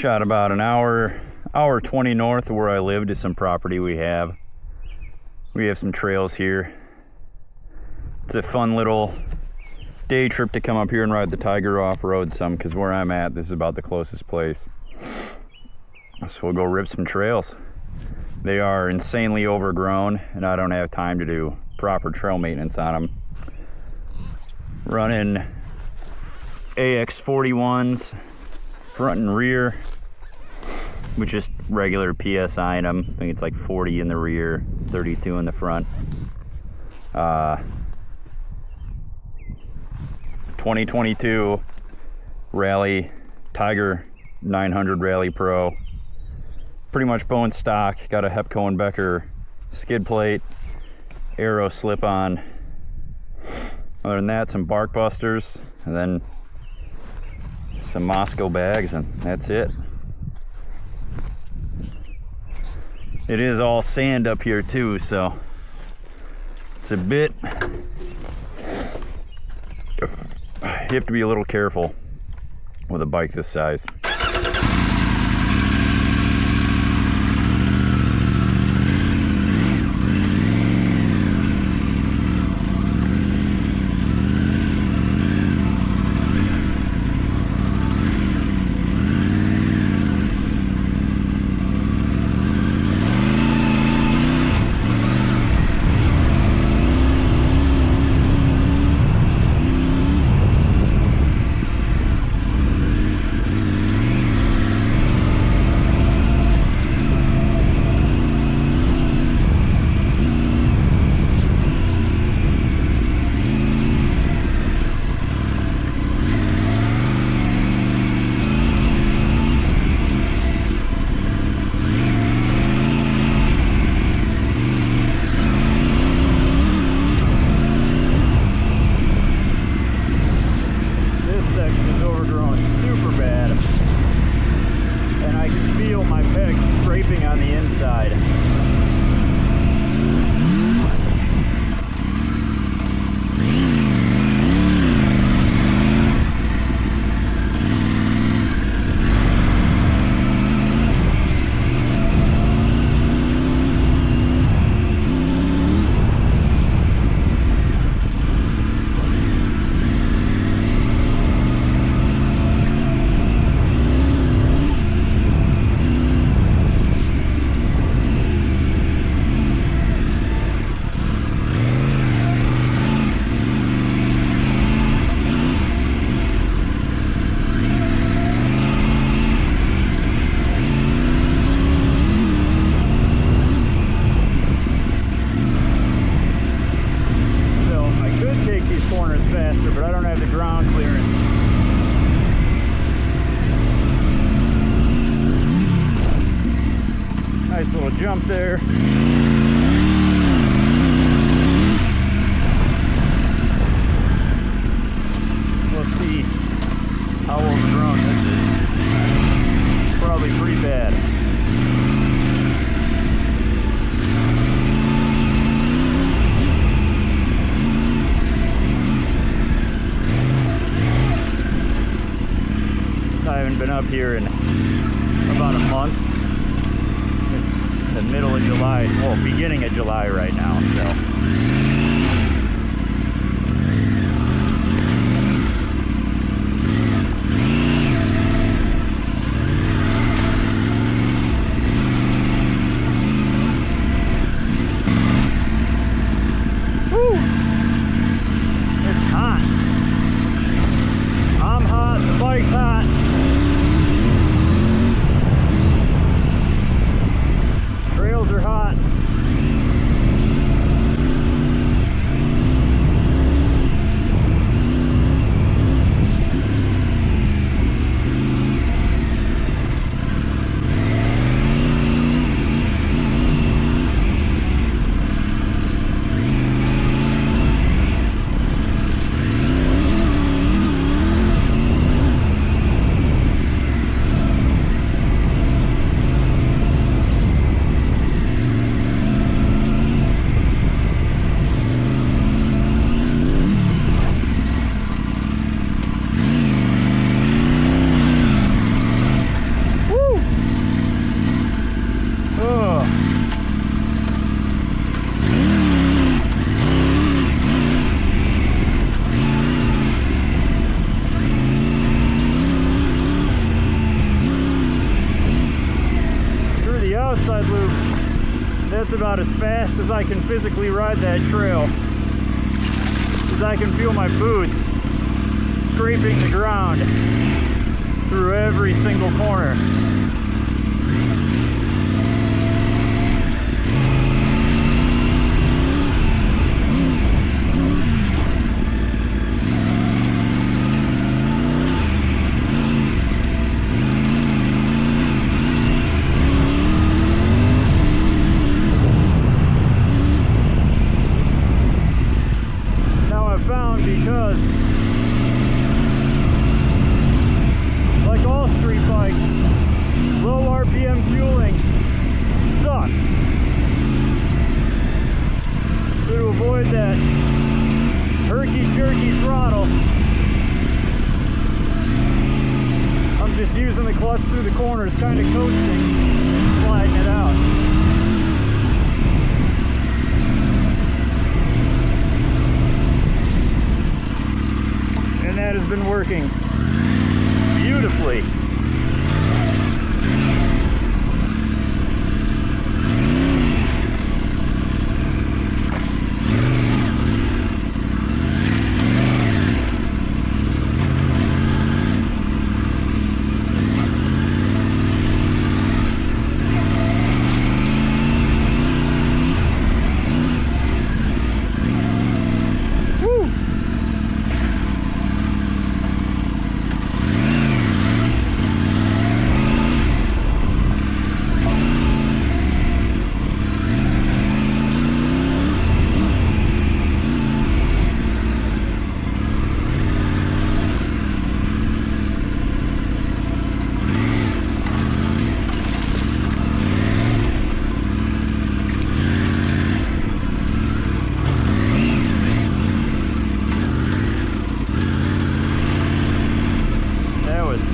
Shot about an hour 20 north of where I live to some property we have. We have some trails here. It's a fun little day trip to come up here and ride the Tiger off-road some, because where I'm at, this is about the closest place. So we'll go rip some trails. They are insanely overgrown, and I don't have time to do proper trail maintenance on them. Running AX41s, front and rear, with just regular PSI in them. I think it's like 40 in the rear, 32 in the front. 2022 Rally Tiger 900 Rally Pro. Pretty much bone stock. Got a Hepco and Becker skid plate, Aero slip-on. Other than that, some bark busters, and then some Moscow bags, and that's it. It is all sand up here too, so it's a bit, you have to be a little careful with a bike this size. Nice little jump there. We'll see how overgrown this is. Probably pretty bad. I haven't been up here in about a month. It's the middle of July, well, beginning of July right now, so. the outside loop, that's about as fast as I can physically ride that trail, because I can feel my boots scraping the ground through every single corner. Because like all street bikes, low RPM fueling sucks. So to avoid that herky-jerky throttle, I'm just using the clutch through the corners, kind of coasting, sliding it out. And that has been working beautifully.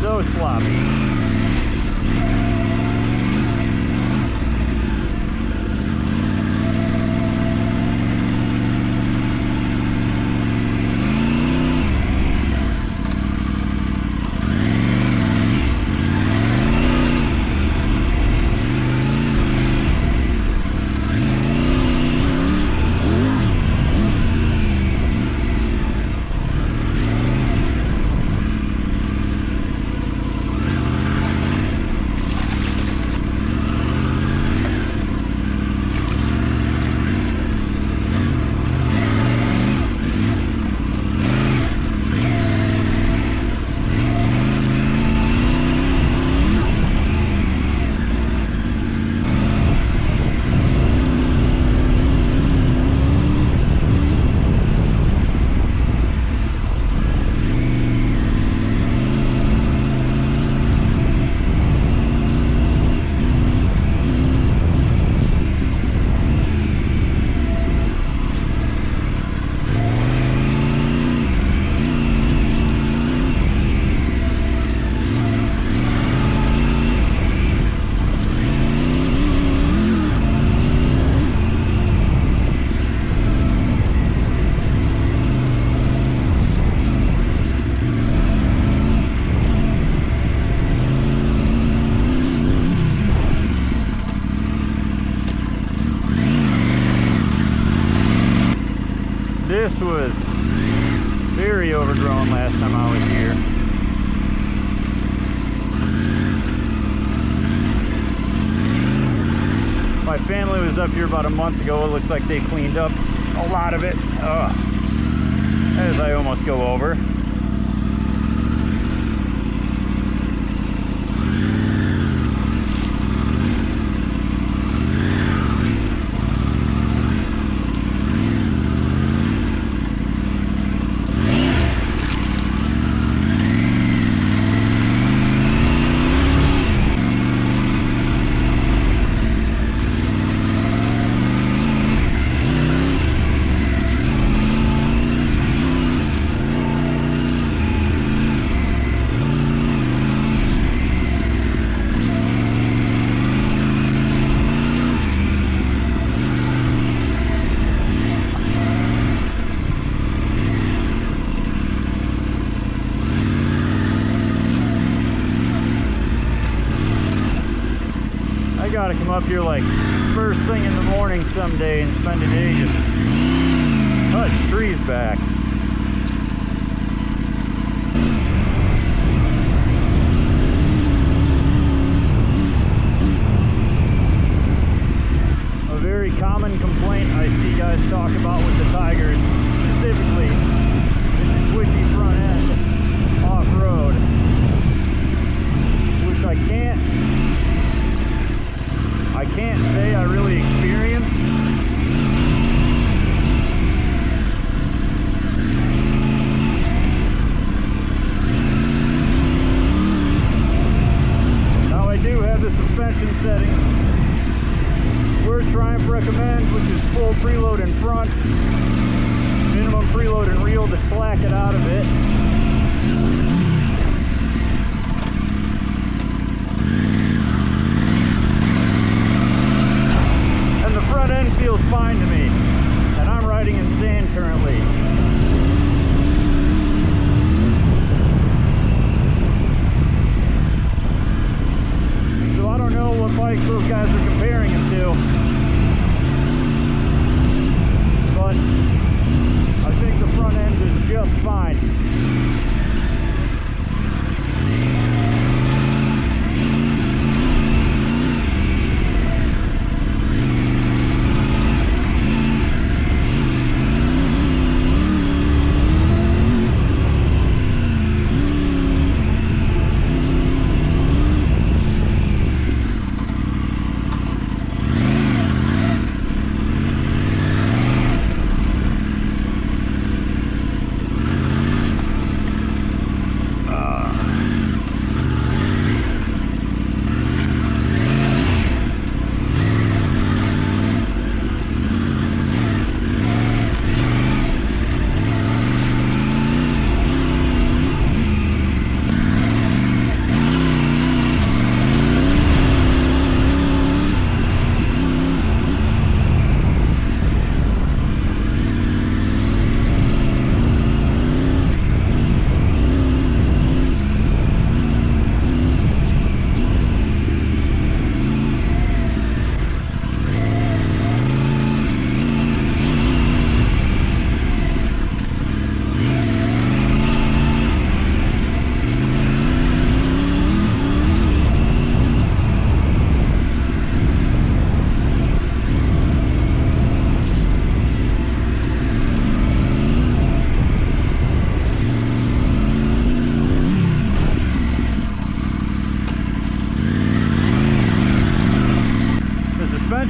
So sloppy. This was very overgrown last time I was here. My family was up here about a month ago. It looks like they cleaned up a lot of it. As I almost go over. gotta come up here like first thing in the morning someday and spend a day just cutting trees back. A very common complaint I see guys talk about with the Tigers, specifically, is the twitchy front end off-road, which I can't say I really experienced. Now I do have the suspension settings where Triumph recommends, which is full preload in front, minimum preload and reel to slack it out a bit. And the front end feels fine to me, and I'm riding in sand currently. So I don't know what bikes those guys are comparing them to, but I think the front end is just fine.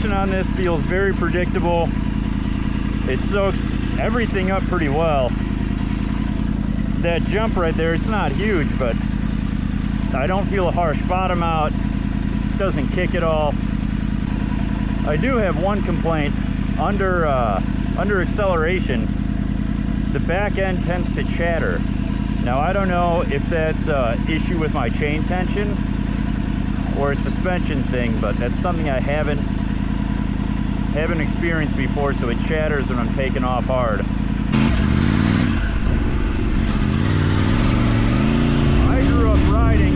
On this feels very predictable. It soaks everything up pretty well. That jump right there, it's not huge, but I don't feel a harsh bottom out. It doesn't kick at all. I do have one complaint. Under acceleration, the back end tends to chatter. Now I don't know if that's an issue with my chain tension or a suspension thing, but that's something I haven't experienced before, so it chatters when I'm taking off hard. I grew up riding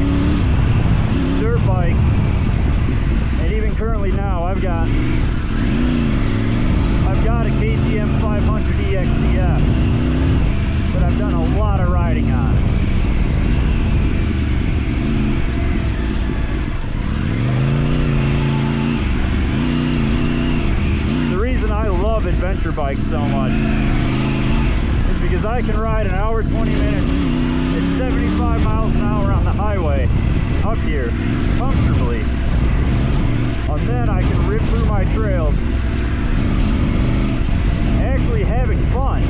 dirt bikes, and even currently now I've got a KTM 500 EXCF that I've done a lot of riding on. I love adventure bikes so much is because I can ride an hour 20 minutes at 75 miles an hour on the highway up here comfortably, and then I can rip through my trails actually having fun.